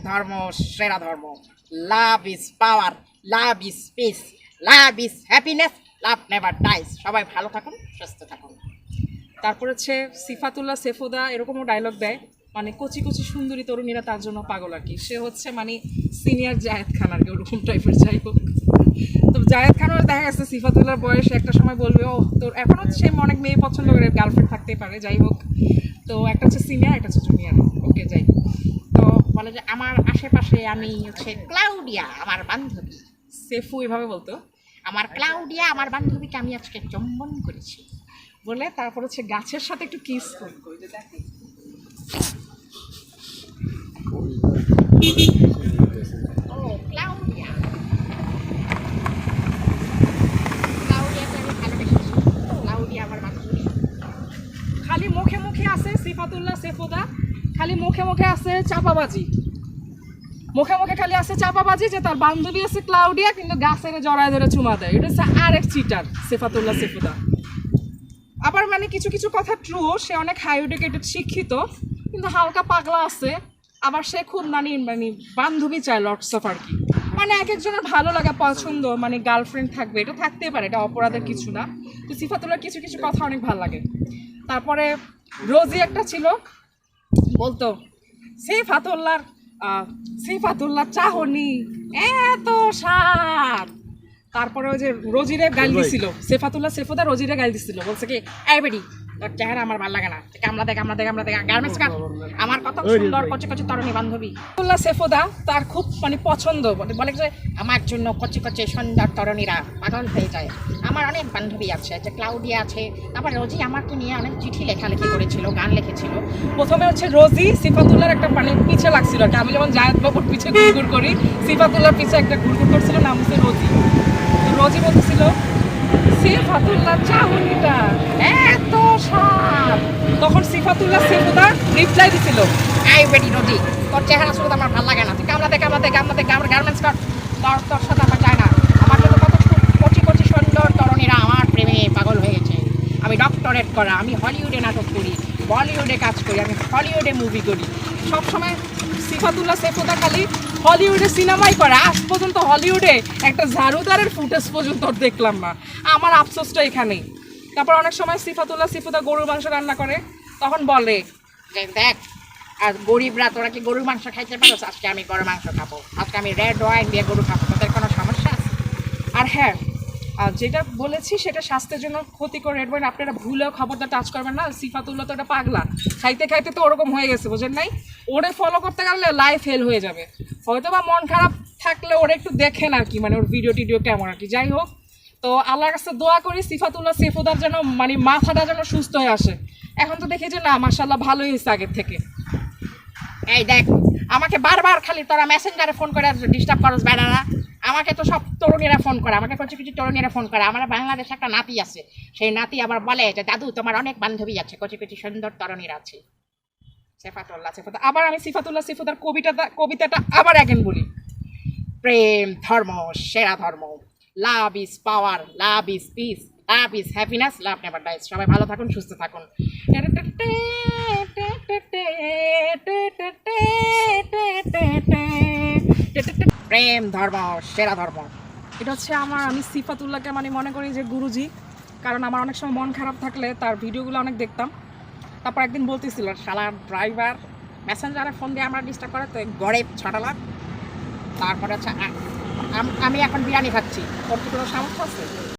ধর্ম সেরা ধর্ম। Love is power, love is peace, love is happiness, love never dies. সবাই ভালো থাকুন, সুস্থ থাকুন। তারপর হচ্ছে সিফাতুল্লাহ সেফুদা এরকমও ডায়লগ দেয়, মানে কচি কচি সুন্দরী তরুণীরা তার জন্য পাগল আর কি। সে হচ্ছে মানে সিনিয়র জায়েদ খান আর কি, ওরকম টাইপের। যাই হোক, তো জায়েদ খানের দেখা গেছে সিফাতুল্লাহর বয়সে একটা সময় বলবে ও তোর এখন হচ্ছে সে অনেক মেয়ে পছন্দ করে, গার্লফ্রেন্ড থাকতেই পারে। যাই হোক, তো একটা হচ্ছে সিনিয়র, একটা হচ্ছে জুনিয়র। ওকে, যাই। তো বলে যে আমার আশেপাশে আমি হচ্ছে ক্লাউডিয়া, আমার বান্ধবী। সেফু এভাবে বলতো, আমার ক্লাউডিয়া, আমার বান্ধবীকে আমি আজকে চুম্বন করেছি বলে তারপর হচ্ছে গাছের সাথে একটু কিস করবো। দেখি ও ক্লাউডিয়া, ক্লাউডিয়াকে আমি ভালোবেসেছি। ক্লাউডিয়া আমার বান্ধবী। খালি মুখে মুখে আছে সিফাতুল্লাহ সেফুদা, খালি মুখে মুখে আছে চাপাবাজি, মুখে মুখে খালি আছে চাপাবাজি যে তার বান্ধবী আছে ক্লাউডিয়া, কিন্তু গাছের জড়ায় ধরে চুমা দেয়। এটা হচ্ছে আরেক চিটার সিফাতুল্লাহ সেফুদা। আবার মানে কিছু কিছু কথা ট্রু, সে অনেক হাই এডুকেটেড শিক্ষিত, কিন্তু হালকা পাগলা আছে। আবার সে খুব মানে বান্ধবী চায় লটস অফ আর কি। মানে এক একজনের ভালো লাগা পছন্দ, মানে গার্লফ্রেন্ড থাকবে, এটা থাকতেই পারে, এটা অপরাধের কিছু না। তো সিফাতুল্লাহ কিছু কিছু কথা অনেক ভালো লাগে। তারপরে রোজি একটা ছিল, বলতো সিফাতুল্লাহ চাহনি এত স্বাদ। তারপরে ওই যে রোজিরে গাল দিছিল, সেফাতুল্লাহ সেফুদা রোজিরে গাল দিছিল, বলছে কি এই বেডি তোর চেহারা আমার ভালো লাগে না, কামলা দেখ গার্মেন্টস কাট, আমার কত সুন্দর কচি কচি তরুণী বান্ধবী। সেফাতুল্লাহ সেফুদা তার খুব মানে পছন্দ, বলে যে আমার জন্য কচি কচি সুন্দর তরুণীরা পাগল হয়ে যায়। আমার অনেক বান্ধবী আছে, যে ক্লাউডিয়া আছে, তারপর রোজি আমাকে নিয়ে অনেক চিঠি লেখালেখি করেছিল, গান লিখেছিল। প্রথমে হচ্ছে রোজি সিফাতুল্লাহর একটা মানে পিছে লাগছিল, আমি যেমন জায়েদ বাবুর পিছে ঘুরঘুর করি, সিফাতুল্লাহর পিছে একটা ঘুরঘুর করছিল, নাম হচ্ছে রোজি। রোজি বলতেছিল সিফাতুল্লাহ চাহনিটা এত স্বাদ। তখন সিফাতুল্লাহ সেফুদা রিপ্লাই দিছিল, এই বেডি রোজি তোর চেহারা শুধু আমার ভালো লাগে না, তুই কামলা দেখ আমার গার্মেন্টস কাট, তোর সাথে আমার যায় না। আমার জন্য কত কচি কচি সুন্দর তরুণীরা আমার প্রেমে পাগল হয়ে গেছে। আমি ডক্টরেট করা, আমি হলিউডে নাটক করি, বলিউডে কাজ করি, আমি হলিউডে মুভি করি। সবসময় সিফাতুল্লাহ সেফুদা খালি হলিউডে সিনেমাই করে, আজ পর্যন্ত হলিউডে একটা ঝাড়ুদারের ফুটেজ পর্যন্ত দেখলাম না। আমার আফসোসটা এখানেই। তারপর অনেক সময় সিফাতুল্লাহ সেফুদা গরুর মাংস রান্না করে, তখন বলে যে দেখ আর গরিবরা তোরা কি গরুর মাংস খাইতে পারো, আজকে আমি গরুর মাংস খাবো, আজকে আমি রেড ওয়াইন দিয়ে গরু খাবো, তোদের কোনো সমস্যা আছে? আর হ্যাঁ, যেটা বলেছি সেটা স্বাস্থ্যের জন্য ক্ষতিকর, রেড ওয়াইন আপনারা ভুলেও খবরটা টাচ করবেন না। সিফাতুল্লাহ তো এটা পাগলা, খাইতে খাইতে তো ওরকম হয়ে গেছে, বোঝেন নাই? ওরে ফলো করতে গেলে লাইফ ফেল হয়ে যাবে। হয়তো বা মন খারাপ থাকলে ওরা একটু দেখেন আর কি, মানে ওর ভিডিও টিডিও কেমন আর কি। যাই হোক, তো আল্লাহর কাছে দোয়া করি সিফাতুল্লাহ সেফুদার যেন মানে মাথাটা যেন সুস্থ হয়ে আসে। এখন তো দেখি যে না, মাশাআল্লাহ ভালোই হয়েছে আগের থেকে। এই দেখ আমাকে বারবার খালি তোরা মেসেঞ্জারে ফোন করে ডিস্টার্ব করস বেড়ারা। আমাকে তো সব তরুণীরা ফোন করে, আমাকে কিছু কিছু তরুণীরা ফোন করে। আমার বাংলাদেশে একটা নাতি আছে, সেই নাতি আবার বলে যে দাদু তোমার অনেক বান্ধবী আছে, কচি কচি সুন্দর তরুণীরা আছে। সেফাতুল্লাহ সেফুদা। আবার আমি সিফাতুল্লাহ সেফুদার কবিতাটা আবার অ্যাগেন বলি, প্রেম ধর্ম সেরা ধর্ম। Love is power, love is peace, love is happiness, love never dies. সবাই ভালো থাকুন, সুস্থ থাকুন। প্রেম ধর্ম সেরা ধর্ম। এটা হচ্ছে আমি সিফাতুল্লাহকে মানে মনে করি যে গুরুজি, কারণ আমার অনেক সময় মন খারাপ থাকলে তার ভিডিওগুলো অনেক দেখতাম। তারপর একদিন বলতেছিল শালা ড্রাইভার মেসেঞ্জারে ফোন দিয়ে আমরা ডিস্টার্ব করে তো গড়ে ছটালা। তারপরে হচ্ছে আমি এখন বিরিয়ানি খাচ্ছি, ওর কি কোনো সামর্থ্য আছে?